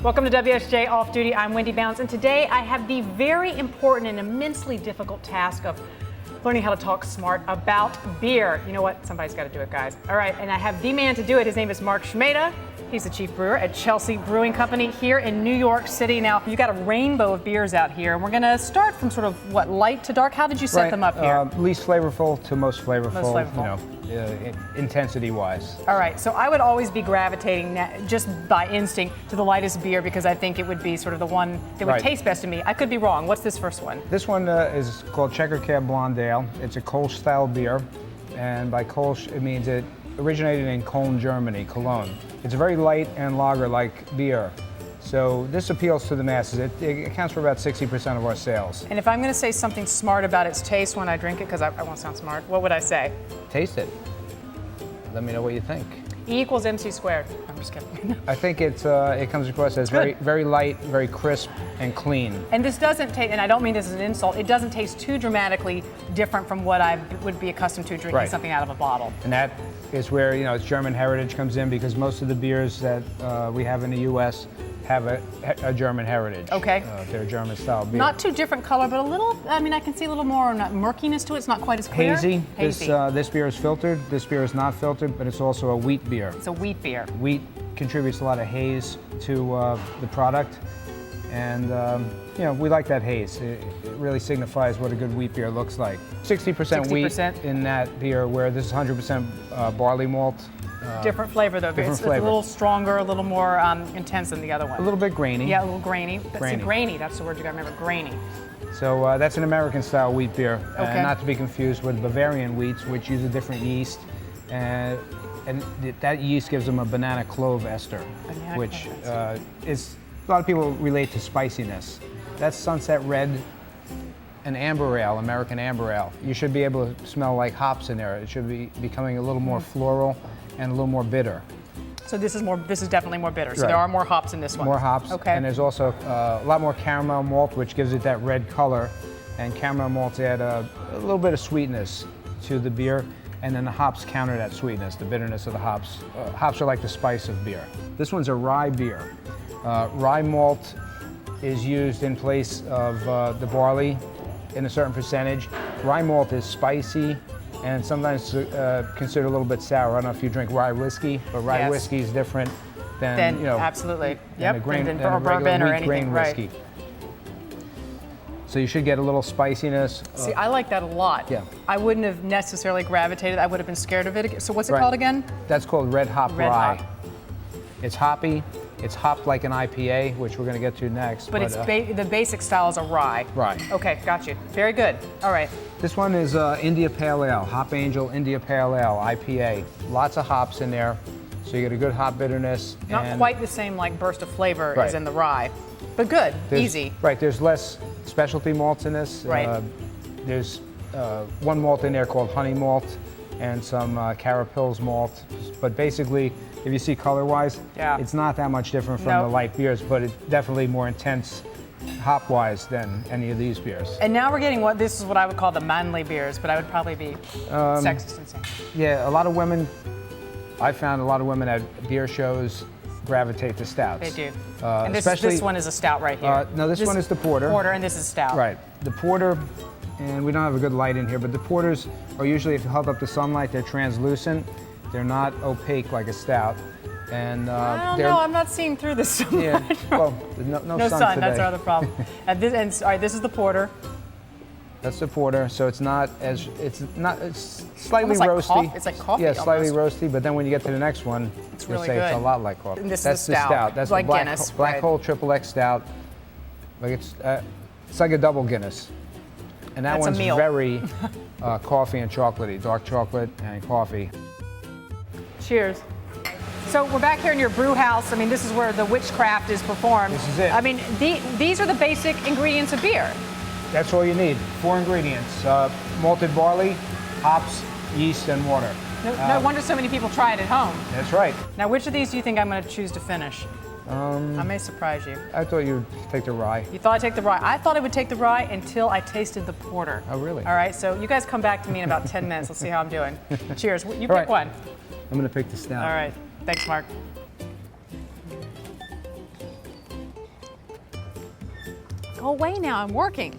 Welcome to WSJ Off Duty. I'm Wendy Bounds, and today I have the very important and immensely difficult task of learning how to talk smart about beer. You know what? Somebody's got to do it, guys. All right, and I have the man to do it. His name is Mark Schmeda. He's the chief brewer at Chelsea Brewing Company here in New York City. Now, you've got a rainbow of beers out here, and we're going to start from sort of, what, light to dark? How did you set them up here? Least flavorful to most flavorful, Most flavorful. Intensity-wise. All right, so I would always be gravitating just by instinct to the lightest beer because I think it would be sort of the one that would taste best to me. I could be wrong. What's this first one? This one is called Checker Cab Blonde Ale. It's a Kolsch-style beer, and by Kolsch it means it originated in Cologne, Germany, Cologne. It's very light and lager-like beer. So this appeals to the masses. It accounts for about 60% of our sales. And if I'm going to say something smart about its taste when I drink it, because I want to sound smart, what would I say? Taste it. Let me know what you think. E equals MC squared. I'm just kidding. I think it comes across as very light, very crisp, and clean. And this doesn't taste, and I don't mean this as an insult, it doesn't taste too dramatically different from what I would be accustomed to drinking something out of a bottle. And that is where, its German heritage comes in, because most of the beers that we have in the U.S. have a German heritage. Okay. They're German style beer. Not too different color, but a little, I can see a little more murkiness to it. It's not quite as clear. Hazy. This beer is filtered. This beer is not filtered, but it's also a wheat beer. It's a wheat beer. Wheat contributes a lot of haze to the product. And, we like that haze. It really signifies what a good wheat beer looks like. 60% wheat in that beer, where this is 100% barley malt. Different flavor, though. It's a little stronger, a little more intense than the other one. A little bit grainy. Yeah, a little grainy. Grainy. That's the word you got to remember, grainy. So that's an American-style wheat beer, not to be confused with Bavarian wheats, which use a different yeast. And that yeast gives them a banana clove ester, which is, a lot of people relate to spiciness. That's Sunset Red and Amber Ale, American Amber Ale. You should be able to smell like hops in there. It should be becoming a little more floral and a little more bitter. So this is definitely more bitter. So there are more hops in this one. More hops. Okay. And there's also a lot more caramel malt, which gives it that red color. And caramel malts add a little bit of sweetness to the beer. And then the hops counter that sweetness, the bitterness of the hops. Hops are like the spice of beer. This one's a rye beer. Rye malt is used in place of the barley in a certain percentage. Rye malt is spicy and sometimes considered a little bit sour. I don't know if you drink rye whiskey, but rye whiskey is different than absolutely. Than a bourbon or anything. Grain whiskey. So you should get a little spiciness. See, I like that a lot. Yeah. I wouldn't have necessarily gravitated. I would have been scared of it. So what's it called again? That's called Red Hop Red Rye. Hop. It's hoppy. It's hopped like an IPA, which we're going to get to next. But it's the basic style is a rye. Rye. Okay, got you. Very good. All right. This one is India Pale Ale, Hop Angel India Pale Ale, IPA. Lots of hops in there, so you get a good hop bitterness. Not quite the same burst of flavor as in the rye, but good, easy. Right, there's less specialty malts in this. Right. There's one malt in there called honey malt and some Carapils malt, but basically, if you see color-wise, it's not that much different from the light beers, but it's definitely more intense hop-wise than any of these beers. And now we're getting this is what I would call the manly beers, but I would probably be sexist and saying. Yeah, a lot of women, I found a lot of women at beer shows gravitate to stouts. They do. And this one is a stout right here. No, this one is the porter. Porter, and this is stout. Right. The porter, and we don't have a good light in here, but the porters are usually, if you held up the sunlight, they're translucent. They're not opaque like a stout. And I don't know, I'm not seeing through this so much. Yeah, well, no sun today. That's our other problem. All right, this is the porter. That's the porter, so it's slightly roasty. It's like coffee. Yeah, slightly roasty, but then when you get to the next one, it's really good. It's a lot like coffee. And this That's is the stout. That's like the Guinness. Black Hole Triple X Stout. Like it's like a double Guinness. And that one's very coffee and chocolatey, dark chocolate and coffee. Cheers. So we're back here in your brew house. This is where the witchcraft is performed. This is it. These are the basic ingredients of beer. That's all you need. 4 ingredients: malted barley, hops, yeast, and water. No wonder so many people try it at home. That's right. Now, which of these do you think I'm going to choose to finish? I may surprise you. I thought you'd take the rye. You thought I'd take the rye. I thought I would take the rye until I tasted the porter. Oh, really? All right, so you guys come back to me in about 10 minutes. Let's see how I'm doing. Cheers. You pick one. I'm going to pick the stout. All right. Thanks, Mark. Go away now, I'm working.